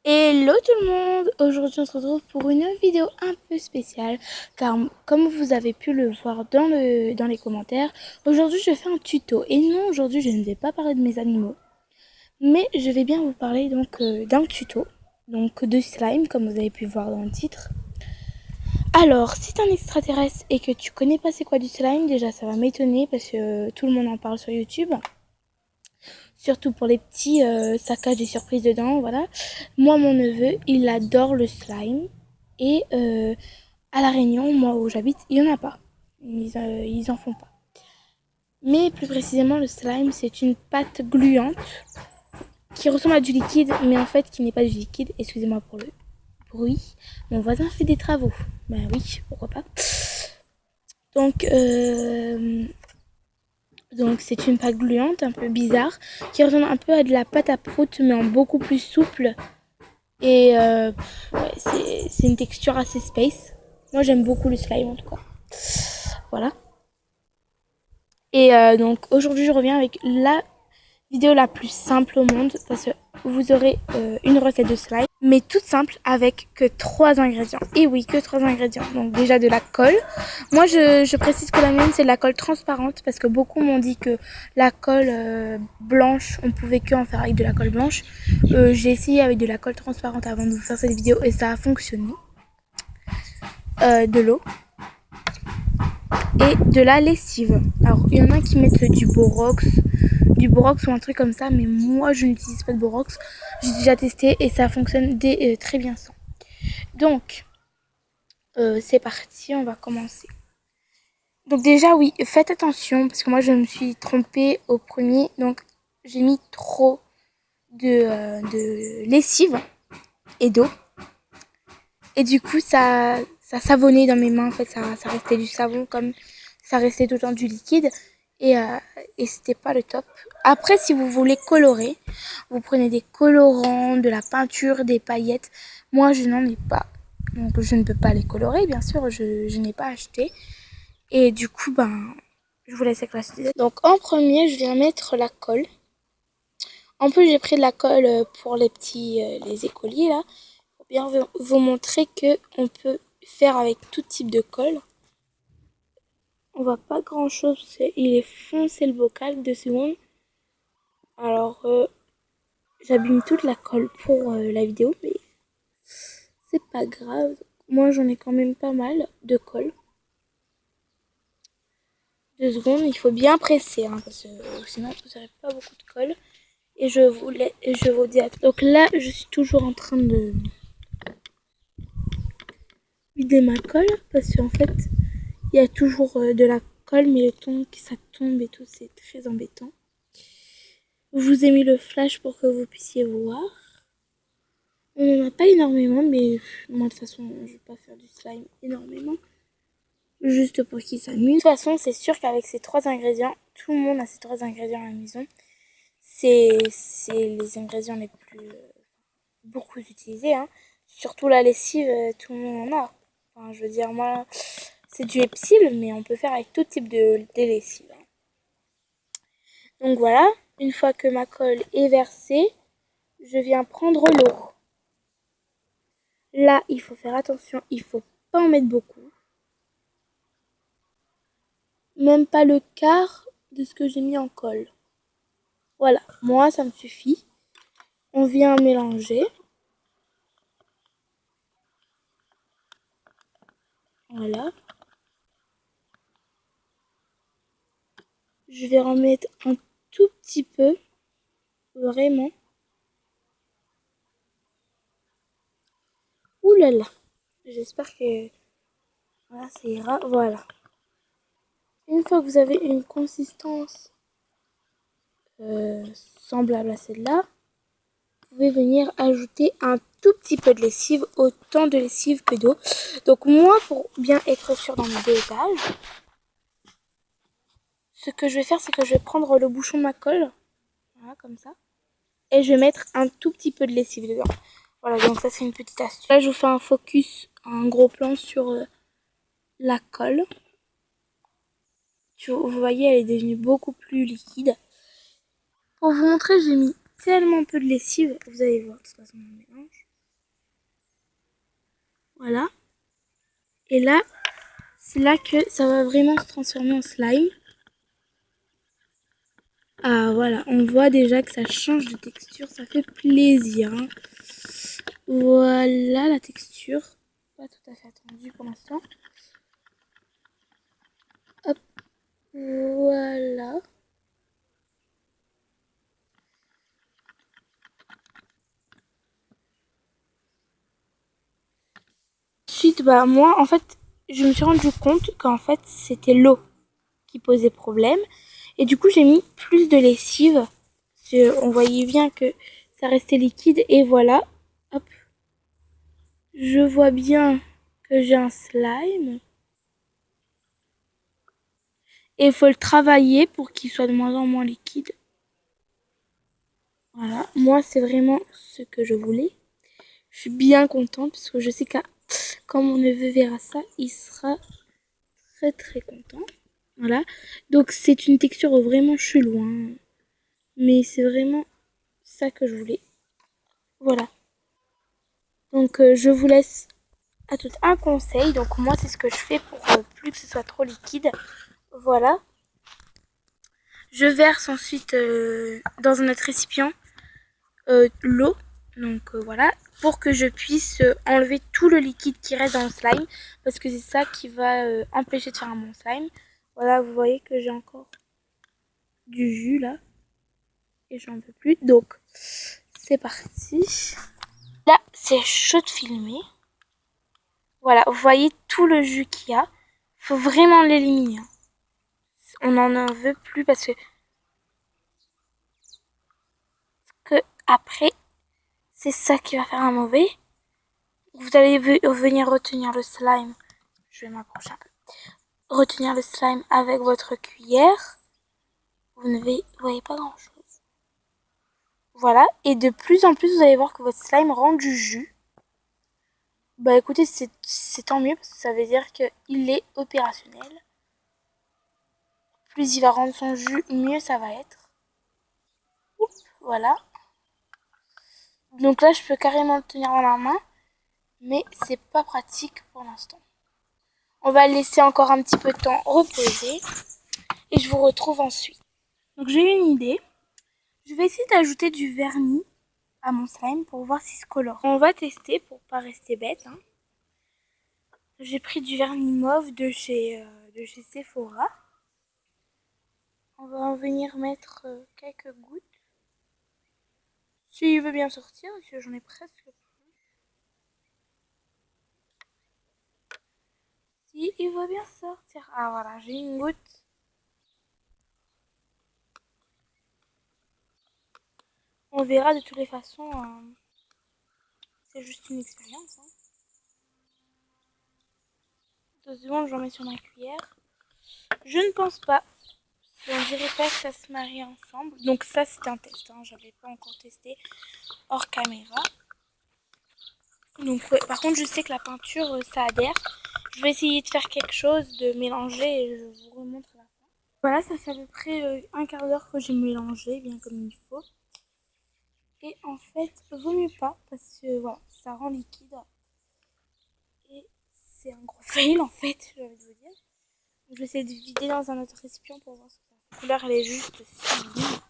Hello tout le monde! Aujourd'hui on se retrouve pour une vidéo un peu spéciale car comme vous avez pu le voir dans les commentaires, aujourd'hui je fais un tuto et non, aujourd'hui je ne vais pas parler de mes animaux mais je vais bien vous parler donc d'un tuto, donc de slime comme vous avez pu voir dans le titre. Alors si t'es un extraterrestre et que tu connais pas c'est quoi du slime, déjà ça va m'étonner parce que tout le monde en parle sur YouTube. Surtout pour les petits, ça cache des surprises dedans, voilà. Moi, mon neveu, il adore le slime. Et à La Réunion, moi où j'habite, il n'y en a pas. Ils en font pas. Mais plus précisément, le slime, c'est une pâte gluante qui ressemble à du liquide, mais en fait qui n'est pas du liquide. Excusez-moi pour le bruit. Mon voisin fait des travaux. Ben oui, pourquoi pas. Donc, c'est une pâte gluante un peu bizarre qui ressemble un peu à de la pâte à prout mais en beaucoup plus souple. Et ouais, c'est une texture assez space. Moi j'aime beaucoup le slime en tout cas. Voilà. Et donc aujourd'hui je reviens avec la vidéo la plus simple au monde parce que vous aurez une recette de slime mais toute simple avec que 3 ingrédients. Et oui, que 3 ingrédients. Donc déjà de la colle. Moi je précise que la mienne c'est de la colle transparente parce que beaucoup m'ont dit que la colle blanche, on pouvait que en faire avec de la colle blanche. J'ai essayé avec de la colle transparente avant de vous faire cette vidéo et ça a fonctionné. De l'eau et de la lessive. Alors il y en a qui mettent du borax ou un truc comme ça, mais moi je n'utilise pas de borax. J'ai déjà testé et ça fonctionne très bien sans. Donc c'est parti, on va commencer. Donc déjà oui, faites attention parce que moi je me suis trompée au premier, donc j'ai mis trop de lessive et d'eau et du coup ça savonnait dans mes mains, en fait ça restait du savon comme ça restait tout le temps du liquide et c'était pas le top. Après si vous voulez colorer, vous prenez des colorants, de la peinture, des paillettes. Moi je n'en ai pas, donc je ne peux pas les colorer bien sûr, je n'ai pas acheté. Et du coup je vous laisse avec la suite. Donc en premier je viens mettre la colle. En plus j'ai pris de la colle pour les petits les écoliers là, pour bien vous montrer que on peut faire avec tout type de colle. On voit pas grand chose, il est foncé le bocal, 2 secondes. Alors j'abîme toute la colle pour la vidéo, mais c'est pas grave. Moi j'en ai quand même pas mal de colle. 2 secondes, il faut bien presser hein, parce que sinon vous n'aurez pas beaucoup de colle. Et je vous dis à tout. Donc là je suis toujours en train de vider ma colle parce qu'en fait il y a toujours de la colle, mais le temps que ça tombe et tout, c'est très embêtant. Je vous ai mis le flash pour que vous puissiez voir. On n'en a pas énormément, mais moi de toute façon, je vais pas faire du slime énormément. Juste pour qu'ils s'amusent. De toute façon, c'est sûr qu'avec ces 3 ingrédients, tout le monde a ces 3 ingrédients à la maison. C'est les ingrédients les plus beaucoup utilisés. Hein. Surtout la lessive, tout le monde en a. Enfin, je veux dire, moi, c'est du Epsil, mais on peut faire avec tout type de lessive. Hein. Donc voilà, une fois que ma colle est versée, je viens prendre l'eau. Là, il faut faire attention, il faut pas en mettre beaucoup. Même pas le quart de ce que j'ai mis en colle. Voilà, moi ça me suffit. On vient mélanger. Voilà. Je vais en mettre un tout petit peu, vraiment. Ouh là là, j'espère que voilà, ça ira. Voilà. Une fois que vous avez une consistance semblable à celle-là, vous pouvez venir ajouter un tout petit peu de lessive, autant de lessive que d'eau. Donc moi, pour bien être sûr dans le dosage, ce que je vais faire, c'est que je vais prendre le bouchon de ma colle, voilà, comme ça, et je vais mettre un tout petit peu de lessive dedans. Voilà, donc ça c'est une petite astuce. Là, je vous fais un focus, un gros plan sur la colle. Vous voyez, elle est devenue beaucoup plus liquide. Pour vous montrer, j'ai mis tellement peu de lessive, vous allez voir de toute façon dans le mélange. Voilà. Et là, c'est là que ça va vraiment se transformer en slime. Ah voilà, on voit déjà que ça change de texture, ça fait plaisir, hein. Voilà la texture. Pas tout à fait attendue pour l'instant. Hop, voilà. Ensuite, bah moi, en fait, je me suis rendu compte qu'en fait, c'était l'eau qui posait problème. Et du coup, j'ai mis plus de lessive. On voyait bien que ça restait liquide. Et voilà, hop, je vois bien que j'ai un slime. Et il faut le travailler pour qu'il soit de moins en moins liquide. Voilà, moi, c'est vraiment ce que je voulais. Je suis bien contente parce que je sais que quand mon neveu verra ça, il sera très très content. Voilà, donc c'est une texture vraiment chelou, hein. Mais c'est vraiment ça que je voulais. Voilà. Donc je vous laisse à tout un conseil. Donc moi c'est ce que je fais pour plus que ce soit trop liquide. Voilà. Je verse ensuite dans un autre récipient l'eau. Donc voilà. Pour que je puisse enlever tout le liquide qui reste dans le slime. Parce que c'est ça qui va empêcher de faire un bon slime. Voilà, vous voyez que j'ai encore du jus là. Et j'en peux plus. Donc c'est parti. Là, c'est chaud de filmer. Voilà, vous voyez tout le jus qu'il y a. Faut vraiment l'éliminer, hein. On n'en veut plus parce que après, c'est ça qui va faire un mauvais. Vous allez venir retenir le slime. Je vais m'approcher un peu. Retenir le slime avec votre cuillère. Vous ne voyez pas grand chose. Voilà, et de plus en plus, vous allez voir que votre slime rend du jus. Bah écoutez, c'est tant mieux parce que ça veut dire qu'il est opérationnel. Plus il va rendre son jus, mieux ça va être. Oups, voilà. Donc là, je peux carrément le tenir dans la main, mais c'est pas pratique pour l'instant. On va le laisser encore un petit peu de temps reposer et je vous retrouve ensuite. Donc j'ai une idée. Je vais essayer d'ajouter du vernis à mon slime pour voir s'il se colore. On va tester pour pas rester bête, hein. J'ai pris du vernis mauve de chez Sephora. On va en venir mettre quelques gouttes. S'il veut bien sortir, parce que j'en ai presque plus. Si il veut bien sortir. Ah voilà, j'ai une goutte. On verra de toutes les façons. C'est juste une expérience, hein. 2 secondes, j'en mets sur ma cuillère. Je ne pense pas. On dirait pas que ça se marie ensemble. Donc ça, c'est un test, hein. J'avais pas encore testé hors caméra. Donc ouais. Par contre, je sais que la peinture, ça adhère. Je vais essayer de faire quelque chose, de mélanger et je vous remontre à la fin. Voilà, ça fait à peu près un quart d'heure que j'ai mélangé, bien comme il faut. Et en fait, vaut mieux pas parce que voilà, ça rend liquide. Et c'est un gros fail en fait, j'ai envie de vous dire. Donc, je vais essayer de vider dans un autre récipient pour voir ce que ça fait. La couleur, elle est juste sublime.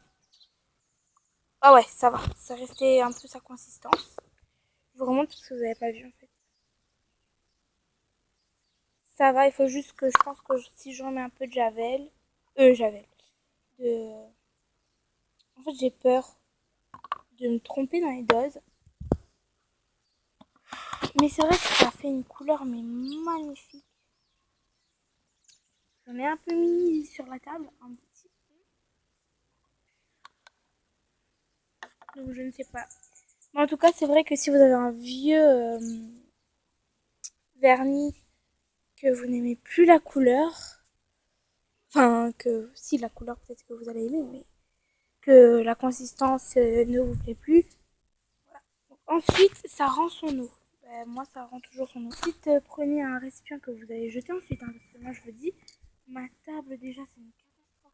Ah ouais, ça va. Ça restait un peu sa consistance. Je vous remonte parce que vous n'avez pas vu en fait. Ça va, il faut juste que je pense que si je remets un peu de javel. Javel. De... En fait, j'ai peur de me tromper dans les doses. Mais c'est vrai que ça fait une couleur mais magnifique. J'en ai un peu mis sur la table, un petit peu. Donc je ne sais pas. Mais en tout cas, c'est vrai que si vous avez un vieux vernis, que vous n'aimez plus la couleur, enfin que si la couleur peut-être que vous allez aimer, mais que la consistance ne vous plaît plus. Voilà. Donc, ensuite, ça rend son eau. Moi, ça rend toujours son eau. Ensuite, prenez un récipient que vous allez jeter ensuite, hein, parce que moi, je vous dis, ma table déjà, c'est une catastrophe.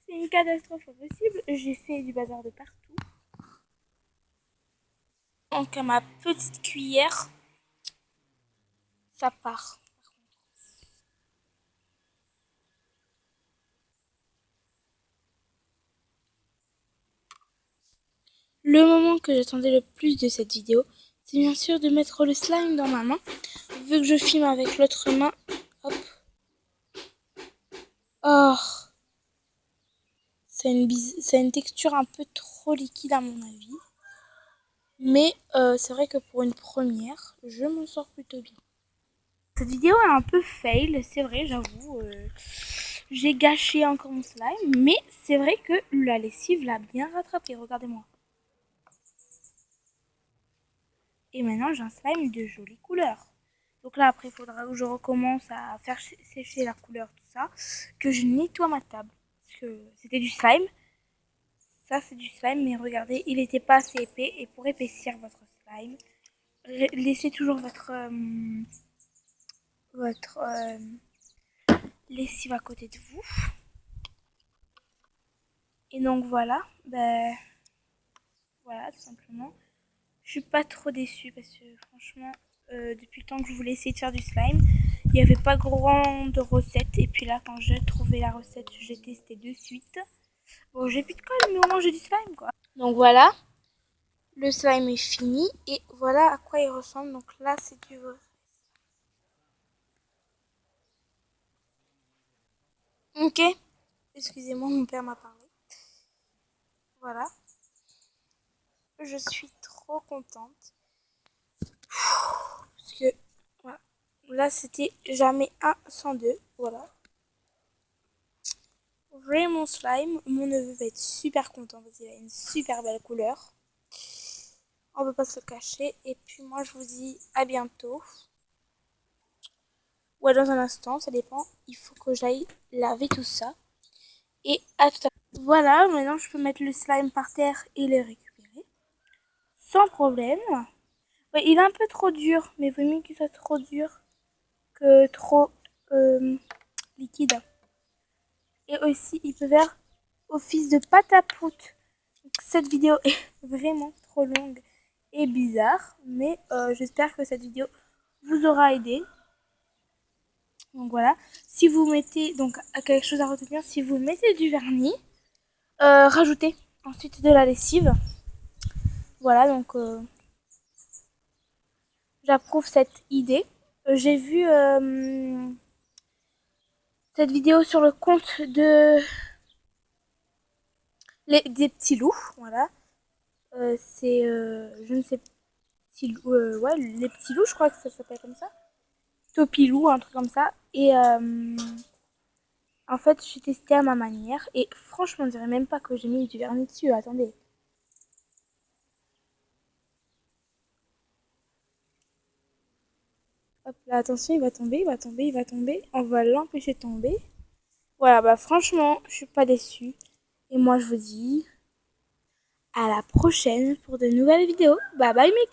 C'est une catastrophe impossible. J'ai fait du bazar de partout. Donc, à ma petite cuillère, ça part. Le moment que j'attendais le plus de cette vidéo, c'est bien sûr de mettre le slime dans ma main. Vu que je filme avec l'autre main, hop. Oh, c'est une texture un peu trop liquide à mon avis. Mais c'est vrai que pour une première, je m'en sors plutôt bien. Cette vidéo est un peu fail, c'est vrai, j'avoue. J'ai gâché encore mon slime, mais c'est vrai que la lessive l'a bien rattrapé, regardez-moi. Et maintenant j'ai un slime de jolie couleur. Donc là après il faudra que je recommence à faire sécher la couleur, tout ça, que je nettoie ma table. Parce que c'était du slime. Ça c'est du slime, mais regardez, il n'était pas assez épais. Et pour épaissir votre slime, laissez toujours votre lessive à côté de vous. Et donc voilà, voilà tout simplement. Je suis pas trop déçue parce que franchement, depuis le temps que je voulais essayer de faire du slime, il n'y avait pas grand de recettes. Et puis là, quand j'ai trouvé la recette, j'ai testé de suite. Bon, j'ai plus de colle, mais au moins j'ai du slime quoi. Donc voilà, le slime est fini et voilà à quoi il ressemble. Donc là, c'est du... Ok, excusez-moi, mon père m'a parlé. Voilà, je suis trop contente. Parce que voilà. Là, c'était jamais un sans deux. Voilà. Vraiment slime. Mon neveu va être super content parce qu'il a une super belle couleur. On peut pas se le cacher. Et puis moi, je vous dis à bientôt. Ou dans un instant, ça dépend. Il faut que j'aille laver tout ça. Et à tout à l'heure. Voilà, maintenant je peux mettre le slime par terre et le récupérer. Sans problème. Ouais, il est un peu trop dur, mais vaut mieux qu'il soit trop dur que trop liquide. Et aussi, il peut faire office de pâte à prout. Cette vidéo est vraiment trop longue et bizarre, mais j'espère que cette vidéo vous aura aidé. Donc voilà, si vous mettez, donc quelque chose à retenir, si vous mettez du vernis, rajoutez ensuite de la lessive. Voilà, donc j'approuve cette idée. J'ai vu cette vidéo sur le compte de des petits loups, voilà. C'est, je ne sais pas, ouais, les petits loups, je crois que ça s'appelle comme ça. Topilou, un truc comme ça. Et en fait, j'ai testé à ma manière. Et franchement, on dirait même pas que j'ai mis du vernis dessus. Attendez. Hop là, attention, il va tomber, il va tomber, il va tomber. On va l'empêcher de tomber. Voilà, bah franchement, je suis pas déçue. Et moi, je vous dis à la prochaine pour de nouvelles vidéos. Bye bye, make